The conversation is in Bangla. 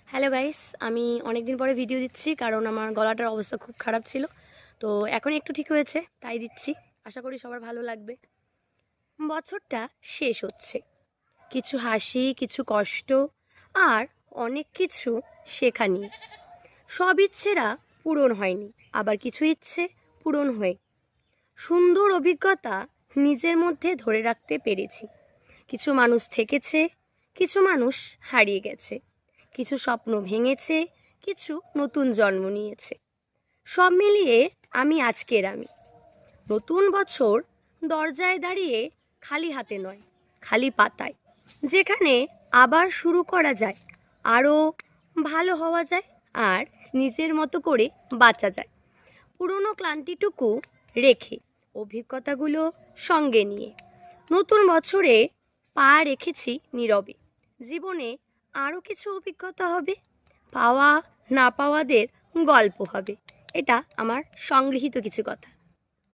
হ্যালো গাইস, আমি অনেক দিন পরে ভিডিও দিচ্ছি কারণ আমার গলাটার অবস্থা খুব খারাপ ছিল। তো এখন একটু ঠিক হয়েছে, তাই দিচ্ছি। আশা করি সবার ভালো লাগবে। বছরটা শেষ হচ্ছে, কিছু হাসি, কিছু কষ্ট, আর অনেক কিছু শেখা নিয়ে। সব ইচ্ছেরা পূরণ হয়নি, আবার কিছু ইচ্ছে পূরণ হয়ে সুন্দর অভিজ্ঞতা নিজের মধ্যে ধরে রাখতে পেরেছি। কিছু মানুষ থেকেছে, কিছু মানুষ হারিয়ে গেছে, কিছু স্বপ্ন ভেঙেছে, কিছু নতুন জন্ম নিয়েছে। সব মিলিয়ে আমি নতুন বছর দরজায় দাঁড়িয়ে, খালি হাতে নয়, খালি পাতায়, যেখানে আবার শুরু করা যায়, আরও ভালো হওয়া যায়, আর নিজের মতো করে বাঁচা যায়। পুরনো ক্লান্তিটুকু রেখে, অভিজ্ঞতাগুলো সঙ্গে নিয়ে নতুন বছরে পা রেখেছি নীরবে। জীবনে আরও কিছু অভিজ্ঞতা হবে, পাওয়া না পাওয়াদের গল্প হবে। এটা আমার সংগৃহীত কিছু কথা।